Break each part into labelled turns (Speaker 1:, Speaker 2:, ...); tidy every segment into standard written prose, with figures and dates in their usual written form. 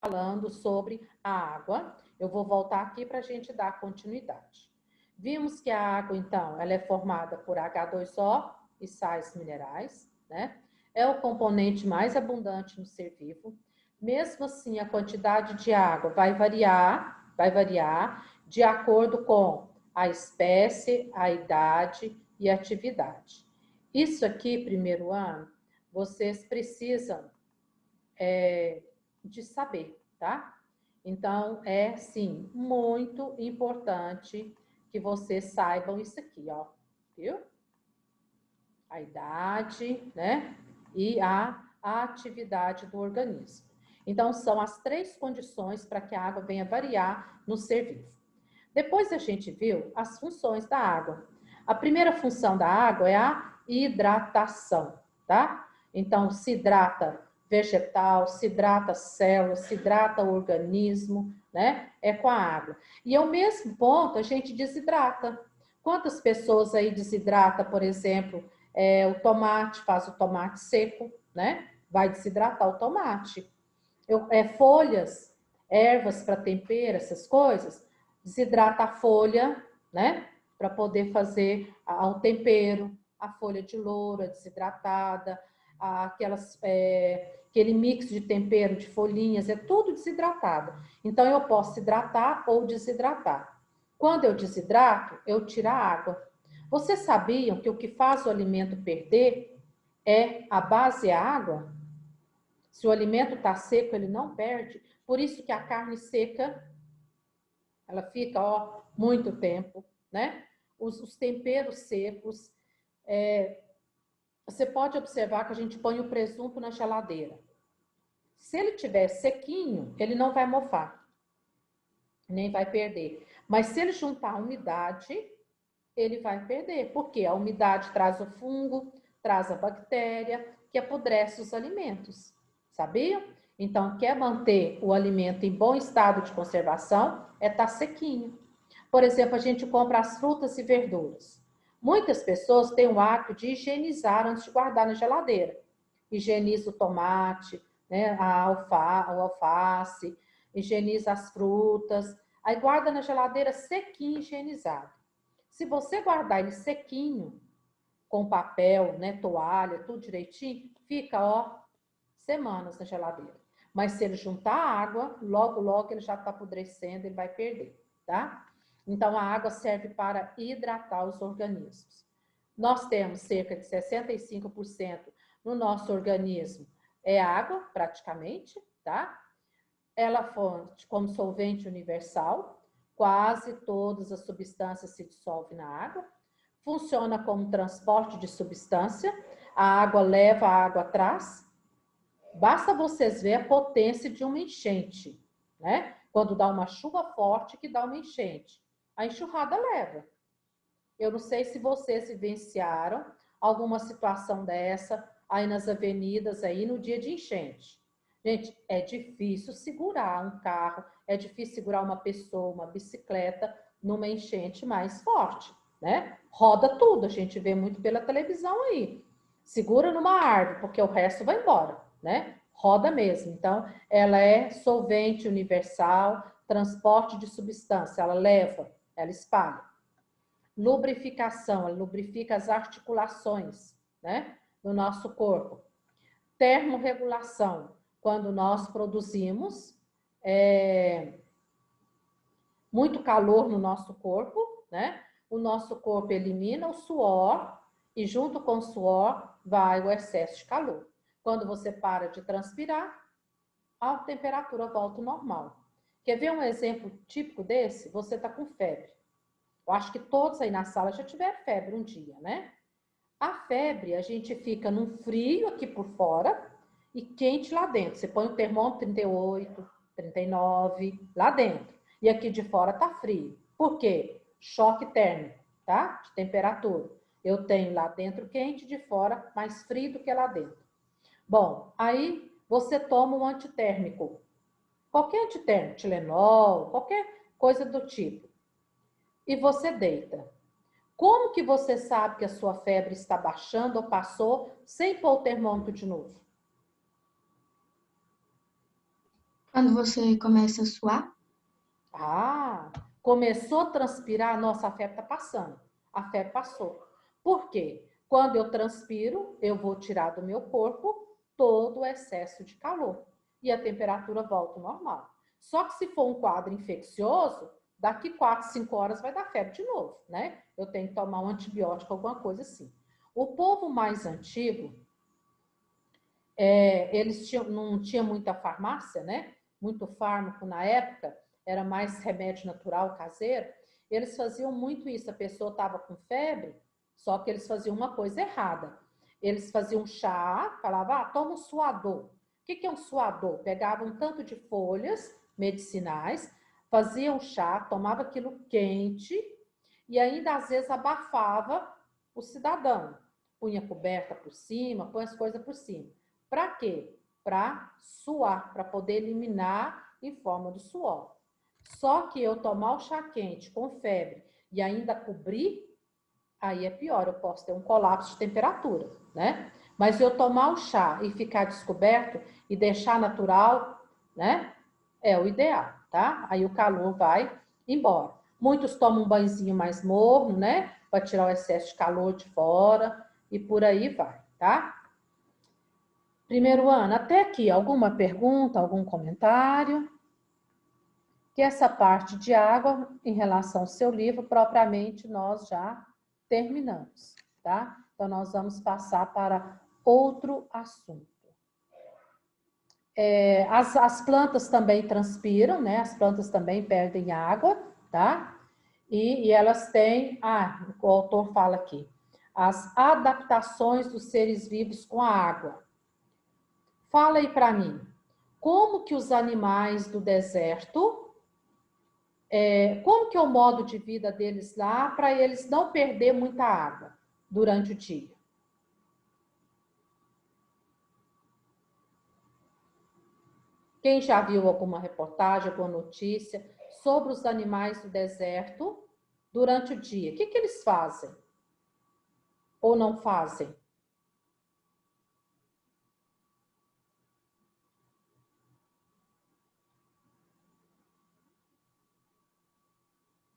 Speaker 1: falando sobre a água. Eu vou voltar aqui para a gente dar continuidade. Vimos que a água, então, ela é formada por H2O e sais minerais, né? É o componente mais abundante no ser vivo. Mesmo assim, a quantidade de água vai variar de acordo com a espécie, a idade e a atividade. Isso aqui, primeiro ano, vocês precisam de saber, tá? Então, é, sim, muito importante que vocês saibam isso aqui, ó, viu? A idade, né? E a atividade do organismo. Então, são as três condições para que a água venha variar no ser vivo. Depois a gente viu as funções da água. A primeira função da água é a hidratação, tá? Então, se hidrata vegetal, se hidrata célula, se hidrata o organismo, né? É com a água. E ao mesmo ponto, a gente desidrata. Quantas pessoas aí desidrata, por exemplo, o tomate, faz o tomate seco, né? Vai desidratar o tomate. Folhas, ervas para tempero, essas coisas, desidrata a folha, né? Para poder fazer o tempero, a folha de louro desidratada, aquele mix de tempero de folhinhas, é tudo desidratado. Então, eu posso hidratar ou desidratar. Quando eu desidrato, eu tiro a água. Vocês sabiam que o que faz o alimento perder a base é a água? Se o alimento está seco, ele não perde. Por isso que a carne seca, ela fica, ó, muito tempo, né? Os temperos secos, você pode observar que a gente põe o presunto na geladeira. Se ele tiver sequinho, ele não vai mofar, nem vai perder. Mas se ele juntar umidade, ele vai perder. Porque a umidade traz o fungo, traz a bactéria, que apodrece os alimentos. Sabia? Então, quer manter o alimento em bom estado de conservação, estar sequinho. Por exemplo, a gente compra as frutas e verduras. Muitas pessoas têm o hábito de higienizar antes de guardar na geladeira. Higieniza o tomate, né, o alface, higieniza as frutas, aí guarda na geladeira sequinho, higienizado. Se você guardar ele sequinho, com papel, né, toalha, tudo direitinho, fica, ó, semanas na geladeira. Mas se ele juntar água, logo, logo ele já está apodrecendo, ele vai perder, tá? Então, a água serve para hidratar os organismos. Nós temos cerca de 65% no nosso organismo é água, praticamente, tá? Ela fonte como solvente universal, quase todas as substâncias se dissolvem na água. Funciona como transporte de substância, a água leva a água atrás. Basta vocês ver a potência de uma enchente, né? Quando dá uma chuva forte que dá uma enchente. A enxurrada leva. Eu não sei se vocês vivenciaram alguma situação dessa aí nas avenidas, aí no dia de enchente. Gente, é difícil segurar um carro, é difícil segurar uma pessoa, uma bicicleta numa enchente mais forte, né? Roda tudo, a gente vê muito pela televisão aí. Segura numa árvore, porque o resto vai embora, né? Roda mesmo. Então, ela é solvente universal, transporte de substância, ela leva, ela espalha. Lubrificação, ela lubrifica as articulações, né, do nosso corpo. Termorregulação, quando nós produzimos muito calor no nosso corpo, né, o nosso corpo elimina o suor e junto com o suor vai o excesso de calor. Quando você para de transpirar, a temperatura volta ao normal. Quer ver um exemplo típico desse? Você está com febre. Eu acho que todos aí na sala já tiveram febre um dia, né? A febre, a gente fica num frio aqui por fora e quente lá dentro. Você põe o termômetro 38, 39 lá dentro. E aqui de fora tá frio. Por quê? Choque térmico, tá? De temperatura. Eu tenho lá dentro quente, de fora mais frio do que lá dentro. Bom, aí você toma um antitérmico. Qualquer antitérmico, Tilenol, qualquer coisa do tipo. E você deita. Como que você sabe que a sua febre está baixando ou passou sem pôr o termômetro de novo?
Speaker 2: Quando você começa a suar?
Speaker 1: Ah, começou a transpirar, nossa, a febre está passando. A febre passou. Por quê? Quando eu transpiro, eu vou tirar do meu corpo todo o excesso de calor e a temperatura volta ao normal. Só que se for um quadro infeccioso, daqui 4, 5 horas vai dar febre de novo, né? Eu tenho que tomar um antibiótico, alguma coisa assim. O povo mais antigo, não tinha muita farmácia, né? Muito fármaco na época, era mais remédio natural caseiro. Eles faziam muito isso. A pessoa estava com febre, só que eles faziam uma coisa errada. Eles faziam chá, falavam, toma um suador. O que é um suador? Pegavam um tanto de folhas medicinais, faziam chá, tomava aquilo quente e ainda às vezes abafava o cidadão. Punha coberta por cima, põe as coisas por cima. Para quê? Para suar, para poder eliminar em forma do suor. Só que eu tomar o chá quente com febre e ainda cobrir, aí é pior, eu posso ter um colapso de temperatura, né? Mas eu tomar o chá e ficar descoberto e deixar natural, né? É o ideal, tá? Aí o calor vai embora. Muitos tomam um banhozinho mais morno, né? Para tirar o excesso de calor de fora e por aí vai, tá? Primeiro ano, até aqui, alguma pergunta, algum comentário? Que essa parte de água, em relação ao seu livro, propriamente nós já terminamos, tá? Então, nós vamos passar para outro assunto. As plantas também transpiram, né? As plantas também perdem água, tá? E elas têm, o autor fala aqui, as adaptações dos seres vivos com a água. Fala aí para mim, como que os animais do deserto, como que é o modo de vida deles lá para eles não perder muita água durante o dia? Quem já viu alguma reportagem, alguma notícia sobre os animais do deserto durante o dia? O que eles fazem? Ou não fazem?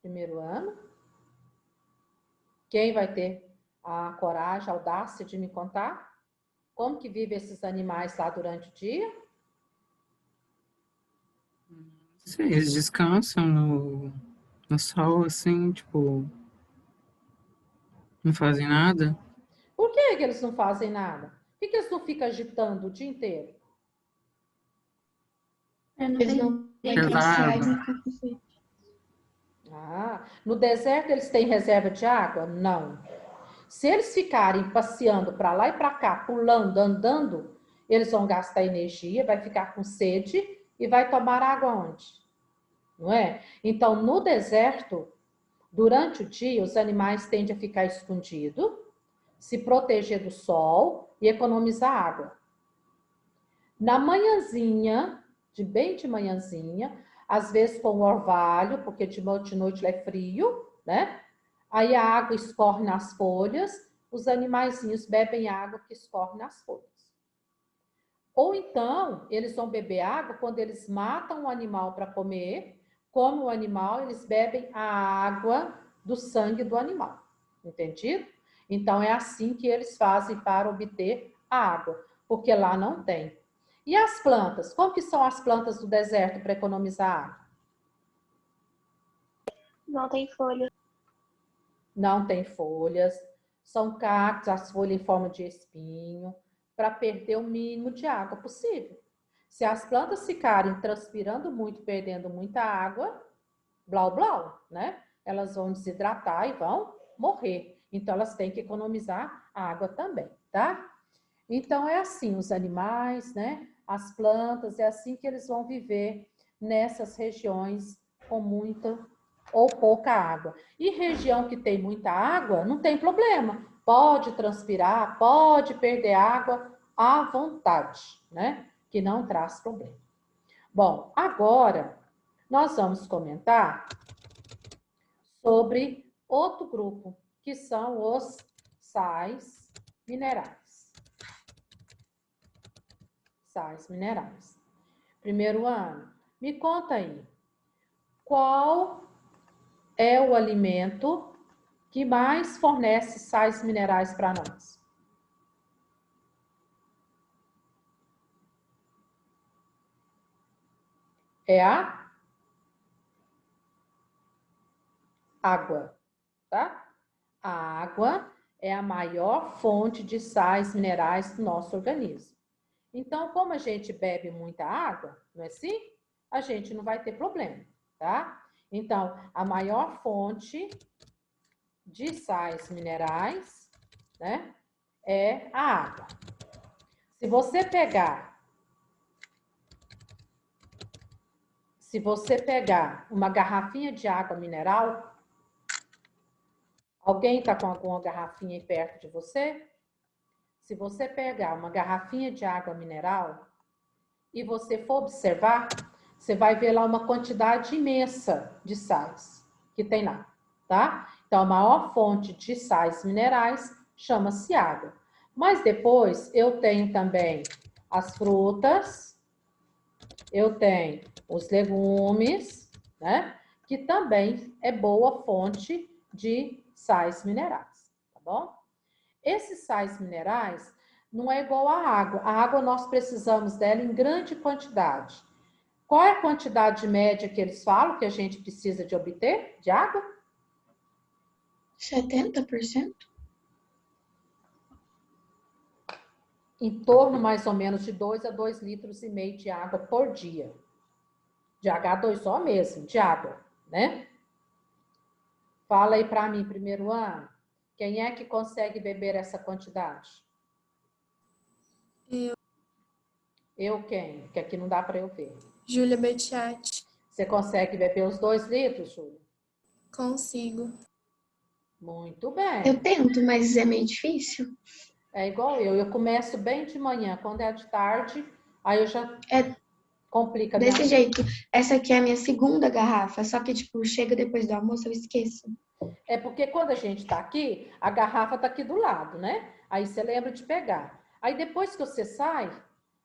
Speaker 1: Primeiro ano? Quem vai ter a coragem, a audácia de me contar? Como que vivem esses animais lá durante o dia?
Speaker 3: Sim, eles descansam no sol, assim, tipo, não fazem nada.
Speaker 1: Por que eles não fazem nada? Por que eles não ficam agitando o dia inteiro?
Speaker 2: Eles não têm
Speaker 3: Reserva.
Speaker 2: cansado e ficar com sede.
Speaker 1: No deserto eles têm reserva de água? Não. Se eles ficarem passeando para lá e para cá, pulando, andando, eles vão gastar energia, vai ficar com sede e vai tomar água onde? Não é? Então, no deserto, durante o dia, os animais tendem a ficar escondidos, se proteger do sol e economizar água. Na manhãzinha, bem de manhãzinha, às vezes com o orvalho, porque de noite lá é frio, né? Aí a água escorre nas folhas, os animaizinhos bebem água que escorre nas folhas. Ou então, eles vão beber água quando eles matam o animal para comer, comem o animal, eles bebem a água do sangue do animal. Entendido? Então, é assim que eles fazem para obter a água, porque lá não tem. E as plantas? Como que são as plantas do deserto para economizar água?
Speaker 4: Não tem folha.
Speaker 1: Não tem folhas, são cactos, as folhas em forma de espinho, para perder o mínimo de água possível. Se as plantas ficarem transpirando muito, perdendo muita água, blau blau, né? Elas vão desidratar e vão morrer. Então, elas têm que economizar água também, tá? Então, é assim, os animais, né? As plantas, é assim que eles vão viver nessas regiões com muita ou pouca água. E região que tem muita água, não tem problema. Pode transpirar, pode perder água à vontade, né? Que não traz problema. Bom, agora nós vamos comentar sobre outro grupo, que são os sais minerais. Sais minerais. Primeiro ano, Me conta aí, qual é o alimento que mais fornece sais minerais para nós? É a água, tá? A água é a maior fonte de sais minerais do nosso organismo. Então, como a gente bebe muita água, não é assim? A gente não vai ter problema, tá? Então, a maior fonte de sais minerais, né, é a água. Se você pegar uma garrafinha de água mineral, alguém está com alguma garrafinha aí perto de você? Se você pegar uma garrafinha de água mineral e você for observar, você vai ver lá uma quantidade imensa de sais que tem lá, tá? Então, a maior fonte de sais minerais chama-se água. Mas depois eu tenho também as frutas, eu tenho os legumes, né? Que também é boa fonte de sais minerais, tá bom? Esses sais minerais não é igual à água. A água nós precisamos dela em grande quantidade. Qual é a quantidade média que eles falam que a gente precisa de obter de água?
Speaker 2: 70%?
Speaker 1: Em torno mais ou menos de 2 a 2,5 litros de água por dia. De H2O mesmo, de água, né? Fala aí para mim, primeiro ano, quem é que consegue beber essa quantidade? Eu quem? Que aqui não dá para eu ver.
Speaker 4: Júlia Betiati.
Speaker 1: Você consegue beber os 2 litros, Júlia?
Speaker 4: Consigo.
Speaker 1: Muito bem.
Speaker 2: Eu tento, mas é meio difícil.
Speaker 1: É igual eu começo bem de manhã, quando é de tarde, aí eu já
Speaker 2: É
Speaker 1: complica a minha
Speaker 2: desse
Speaker 1: vida.
Speaker 2: jeito. Essa aqui é a minha segunda garrafa, só que, tipo, chega depois do almoço, eu esqueço.
Speaker 1: É porque quando a gente tá aqui, a garrafa tá aqui do lado, né? Aí você lembra de pegar. Aí depois que você sai,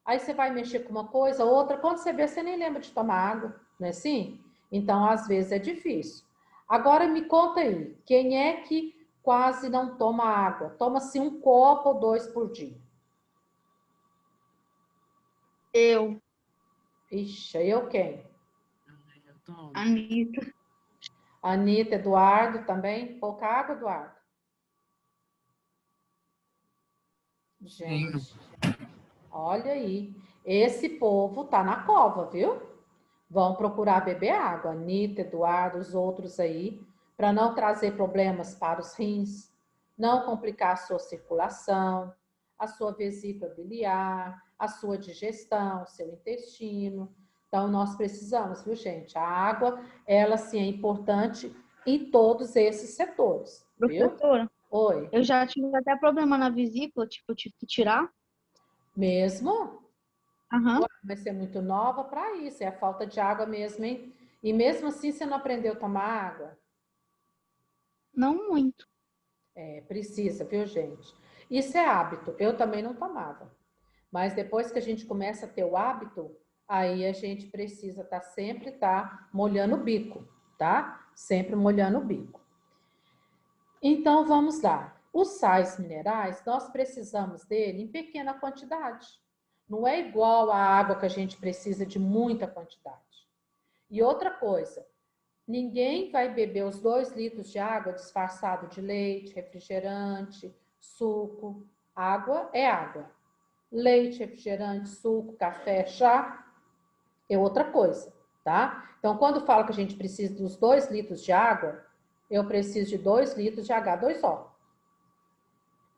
Speaker 1: aí você vai mexer com uma coisa, outra, quando você vê, você nem lembra de tomar água, não é assim? Então, às vezes é difícil. Agora me conta aí, quem é que quase não toma água? Toma-se um copo ou 2 por dia.
Speaker 2: Eu,
Speaker 1: Ixi, eu quem?
Speaker 3: Eu tomo.
Speaker 2: Anitta.
Speaker 1: Anitta, Eduardo também? Pouca água, Eduardo? Gente, olha aí. Esse povo tá na cova, viu? Vão procurar beber água. Anitta, Eduardo, os outros aí, para não trazer problemas para os rins, não complicar a sua circulação, a sua vesícula biliar, a sua digestão, seu intestino. Então, nós precisamos, viu, gente? A água, ela sim é importante em todos esses setores, viu?
Speaker 5: Professora,
Speaker 1: Oi.
Speaker 5: eu já tive até problema na vesícula, tipo, eu tive que tirar.
Speaker 1: Mesmo?
Speaker 5: Aham.
Speaker 1: Vai ser muito nova para isso, é a falta de água mesmo, hein? E mesmo assim você não aprendeu a tomar água?
Speaker 5: Não muito.
Speaker 1: É, precisa, viu, gente? Isso é hábito. Eu também não tomava. Mas depois que a gente começa a ter o hábito, aí a gente precisa sempre molhando o bico, tá? Sempre molhando o bico. Então, vamos lá. Os sais minerais, nós precisamos dele em pequena quantidade. Não é igual a água que a gente precisa de muita quantidade. E outra coisa, ninguém vai beber os 2 litros de água disfarçado de leite, refrigerante, suco. Água é água. Leite, refrigerante, suco, café, chá é outra coisa, tá? Então, quando falo que a gente precisa dos 2 litros de água, eu preciso de 2 litros de H2O.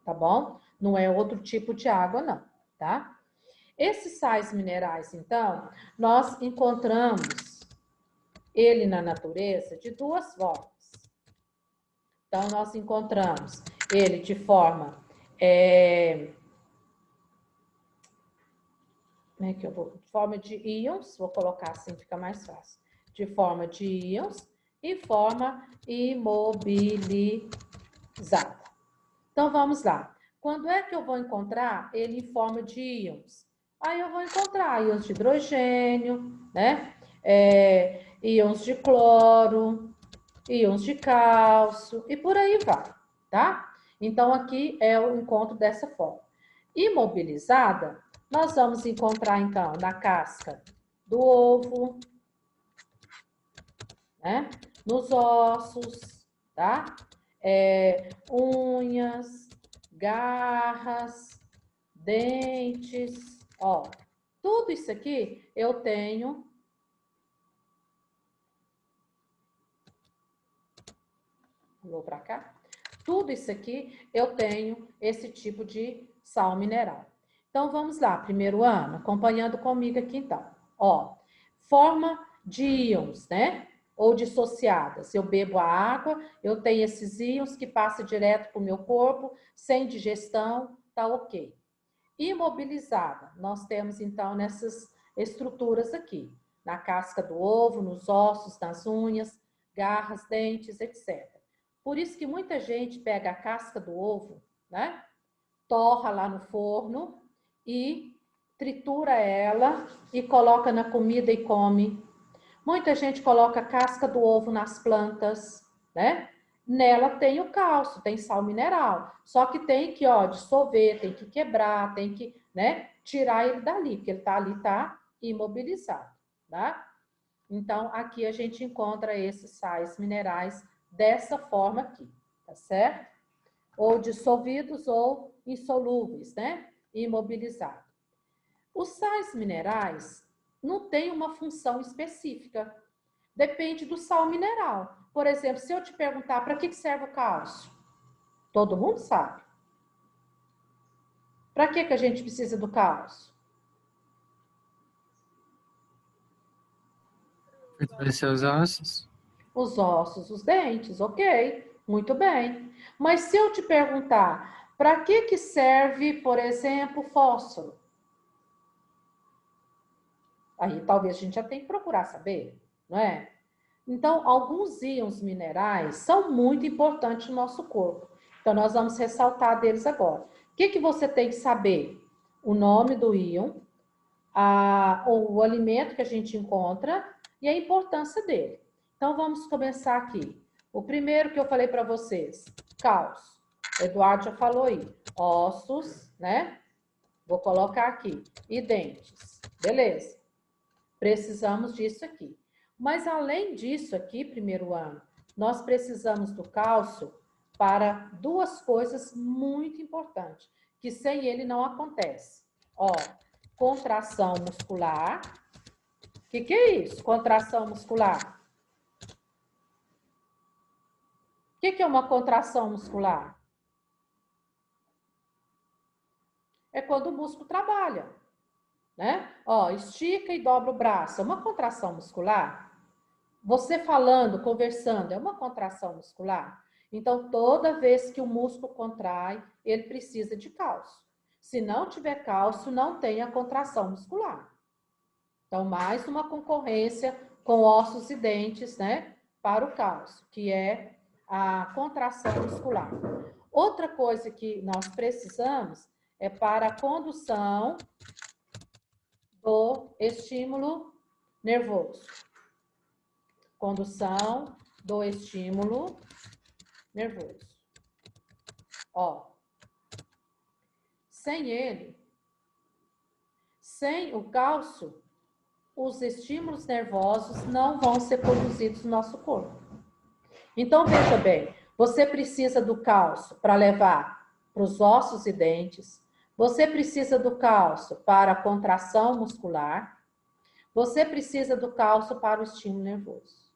Speaker 1: Tá bom? Não é outro tipo de água, não, tá? Esses sais minerais, então, nós encontramos ele na natureza de 2 formas. Então, nós encontramos ele de forma... Como é que eu vou? De forma de íons, vou colocar assim, fica mais fácil. De forma de íons e forma imobilizada. Então, vamos lá. Quando é que eu vou encontrar ele em forma de íons? Aí eu vou encontrar íons de hidrogênio, né? íons de cloro, íons de cálcio e por aí vai, tá? Então, aqui é o encontro dessa forma. Imobilizada, nós vamos encontrar, então, na casca do ovo, né? Nos ossos, tá? Unhas, garras, dentes, ó. Tudo isso aqui eu tenho. Vou para cá. Tudo isso aqui eu tenho esse tipo de sal mineral. Então, vamos lá, primeiro ano, acompanhando comigo aqui, então. Ó, forma de íons, né? Ou dissociadas. Eu bebo a água, eu tenho esses íons que passam direto para o meu corpo, sem digestão, tá ok. Imobilizada, nós temos, então, nessas estruturas aqui. Na casca do ovo, nos ossos, nas unhas, garras, dentes, etc. Por isso que muita gente pega a casca do ovo, né? Torra lá no forno e tritura ela e coloca na comida e come. Muita gente coloca a casca do ovo nas plantas, né? Nela tem o cálcio, tem sal mineral. Só que tem que, ó, dissolver, tem que quebrar, tem que, né, tirar ele dali, porque ele tá ali, tá imobilizado, tá? Então, aqui a gente encontra esses sais minerais dessa forma aqui, tá certo? Ou dissolvidos ou insolúveis, né? Imobilizado. Os sais minerais não têm uma função específica. Depende do sal mineral. Por exemplo, se eu te perguntar para que serve o cálcio, todo mundo sabe. Para que a gente precisa do cálcio?
Speaker 3: Fortalecer os ossos.
Speaker 1: Os ossos, os dentes, ok, muito bem. Mas se eu te perguntar, para que serve, por exemplo, fósforo? Aí talvez a gente já tenha que procurar saber, não é? Então, alguns íons minerais são muito importantes no nosso corpo. Então, nós vamos ressaltar deles agora. O que você tem que saber? O nome do íon, o alimento que a gente encontra e a importância dele. Então, vamos começar aqui. O primeiro que eu falei para vocês, cálcio. O Eduardo já falou aí. Ossos, né? Vou colocar aqui. E dentes. Beleza. Precisamos disso aqui. Mas, além disso aqui, primeiro ano, nós precisamos do cálcio para duas coisas muito importantes, que sem ele não acontece. Ó, contração muscular. O que é isso? Contração muscular. O que é uma contração muscular? É quando o músculo trabalha, né? Ó, estica e dobra o braço. É uma contração muscular. Você falando, conversando, é uma contração muscular. Então, toda vez que o músculo contrai, ele precisa de cálcio. Se não tiver cálcio, não tem a contração muscular. Então, mais uma concorrência com ossos e dentes, né? Para o cálcio, que é a contração muscular. Outra coisa que nós precisamos é para a condução do estímulo nervoso. Condução do estímulo nervoso. Ó, sem ele, sem o cálcio, os estímulos nervosos não vão ser produzidos no nosso corpo. Então, veja bem, você precisa do cálcio para levar para os ossos e dentes, você precisa do cálcio para a contração muscular, você precisa do cálcio para o estímulo nervoso.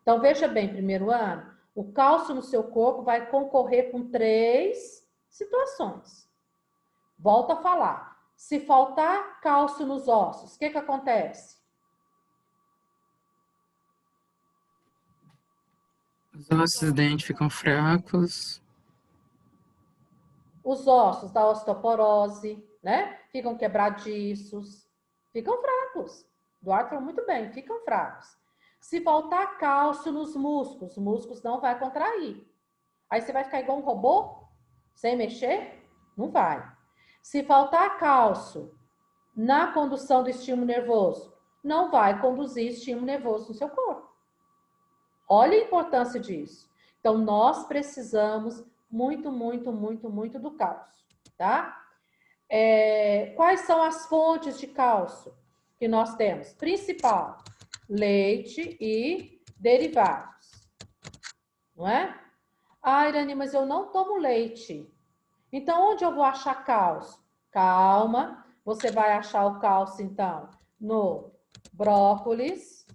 Speaker 1: Então, veja bem, primeiro ano, o cálcio no seu corpo vai concorrer com 3 situações. Volto a falar. Se faltar cálcio nos ossos, o que acontece?
Speaker 3: Os ossos e dentes ficam fracos.
Speaker 1: Os ossos da osteoporose, né? Ficam quebradiços, ficam fracos. Eduardo falou muito bem, ficam fracos. Se faltar cálcio nos músculos, os músculos não vai contrair. Aí você vai ficar igual um robô, sem mexer? Não vai. Se faltar cálcio na condução do estímulo nervoso, não vai conduzir estímulo nervoso no seu corpo. Olha a importância disso. Então, nós precisamos muito, muito, muito, muito do cálcio, tá? Quais são as fontes de cálcio que nós temos? Principal, leite e derivados, não é? Ah, Irani, mas eu não tomo leite. Então, onde eu vou achar cálcio? Calma, você vai achar o cálcio, então, no brócolis,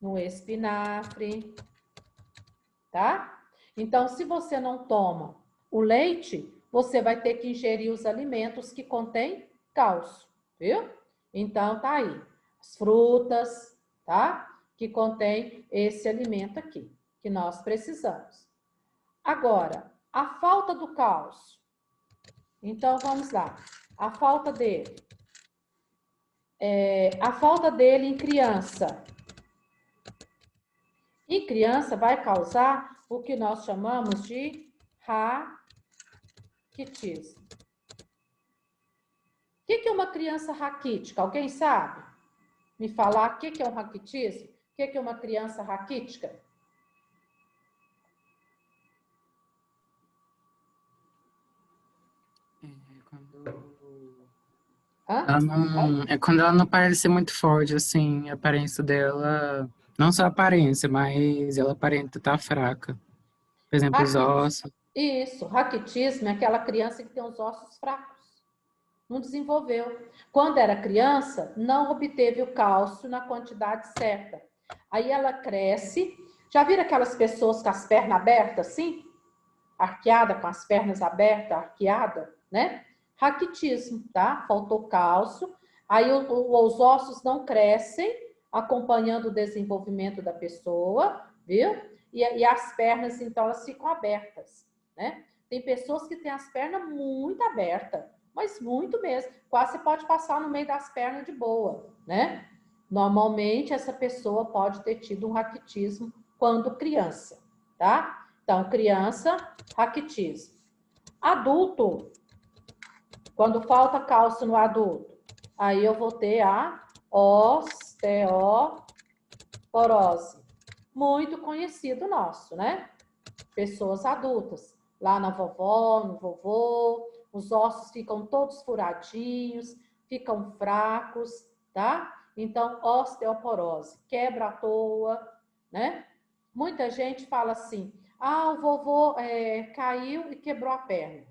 Speaker 1: no espinafre, tá? Então, se você não toma o leite, você vai ter que ingerir os alimentos que contêm cálcio, viu? Então, tá aí. As frutas, tá? Que contém esse alimento aqui, que nós precisamos. Agora, a falta do cálcio. Então, vamos lá. A falta dele. A falta dele em criança. Em criança vai causar o que nós chamamos de raquitismo. O que é uma criança raquítica? Alguém sabe me falar o que é um raquitismo? O que é uma criança raquítica?
Speaker 3: É quando ela não parece muito forte, assim, a aparência dela, não só a aparência, mas ela aparenta estar fraca. Por exemplo, os ossos.
Speaker 1: Isso, raquitismo é aquela criança que tem os ossos fracos. Não desenvolveu. Quando era criança, não obteve o cálcio na quantidade certa. Aí ela cresce. Já viram aquelas pessoas com as pernas abertas assim? Arqueada, com as pernas abertas, arqueada, né? Raquitismo, tá? Faltou cálcio. Aí os ossos não crescem, acompanhando o desenvolvimento da pessoa, viu? E as pernas, então, elas ficam abertas, né? Tem pessoas que têm as pernas muito abertas, mas muito mesmo. Quase você pode passar no meio das pernas de boa, né? Normalmente, essa pessoa pode ter tido um raquitismo quando criança, tá? Então, criança, raquitismo. Adulto, quando falta cálcio no adulto, aí eu vou ter a osteoporose. Muito conhecido nosso, né? Pessoas adultas. Lá na vovó, no vovô, os ossos ficam todos furadinhos, ficam fracos, tá? Então, osteoporose, quebra à toa, né? Muita gente fala assim, o vovô caiu e quebrou a perna.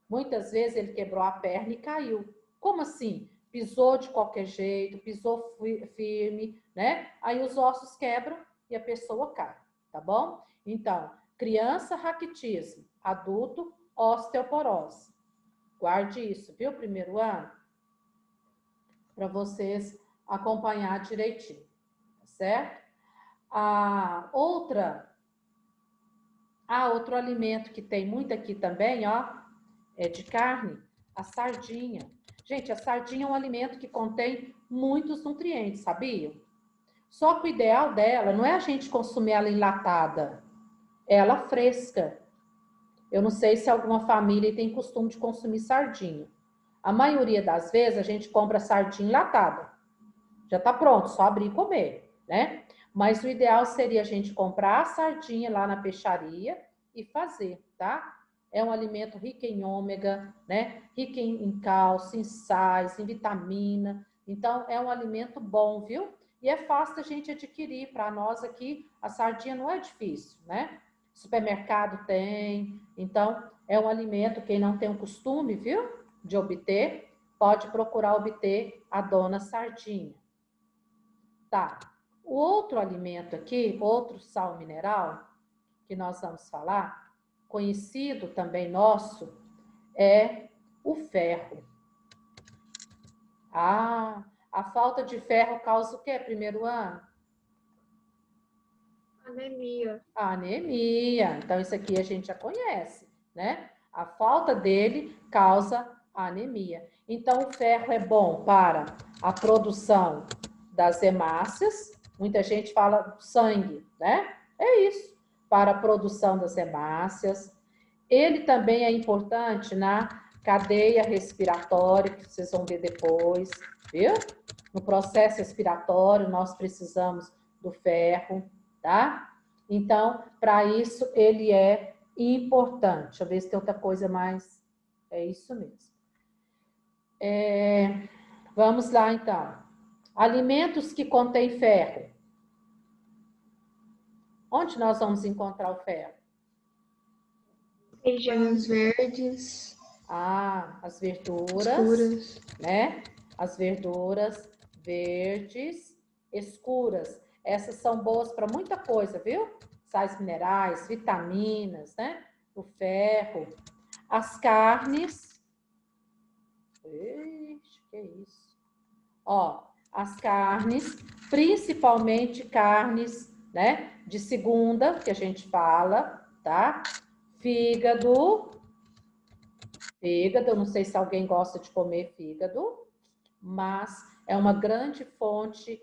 Speaker 1: Muitas vezes ele quebrou a perna e caiu. Como assim? Pisou de qualquer jeito, pisou firme, né? Aí os ossos quebram e a pessoa cai, tá bom? Então, criança, raquitismo. Adulto, osteoporose. Guarde isso, viu? Primeiro ano. Para vocês acompanhar direitinho, tá certo? Outro alimento que tem muito aqui também, ó, é de carne, a sardinha. Gente, a sardinha é um alimento que contém muitos nutrientes, sabiam? Só que o ideal dela não é a gente consumir ela enlatada, é ela fresca. Eu não sei se alguma família tem costume de consumir sardinha. A maioria das vezes a gente compra sardinha enlatada. Já tá pronto, só abrir e comer, né? Mas o ideal seria a gente comprar a sardinha lá na peixaria e fazer, tá? É um alimento rico em ômega, né? Rico em cálcio, em sais, em vitamina. Então, é um alimento bom, viu? E é fácil a gente adquirir. Para nós aqui, a sardinha não é difícil, né? Supermercado tem. Então, é um alimento, quem não tem o costume, viu? De obter, pode procurar obter a dona sardinha. Tá. O outro alimento aqui, outro sal mineral, que nós vamos falar, conhecido também nosso, é o ferro. A falta de ferro causa o quê, primeiro ano?
Speaker 4: Anemia.
Speaker 1: A anemia. Então, isso aqui a gente já conhece, né? A falta dele causa anemia. Então, o ferro é bom para a produção das hemácias. Muita gente fala sangue, né? É isso. Para a produção das hemácias. Ele também é importante na cadeia respiratória, que vocês vão ver depois, viu? No processo respiratório, nós precisamos do ferro, tá? Então, para isso, ele é importante. Deixa eu ver se tem outra coisa mais. É isso mesmo. Vamos lá, então. Alimentos que contêm ferro. Onde nós vamos encontrar o ferro?
Speaker 2: Feijão.
Speaker 4: Folhas verdes,
Speaker 1: As verduras,
Speaker 4: escuras.
Speaker 1: né? As verduras verdes, escuras. Essas são boas para muita coisa, viu? Sais minerais, vitaminas, né? O ferro. As carnes. Ixi, que isso? Ó, as carnes, principalmente carnes, né? De segunda, que a gente fala, tá? Fígado. Fígado, eu não sei se alguém gosta de comer fígado, mas é uma grande fonte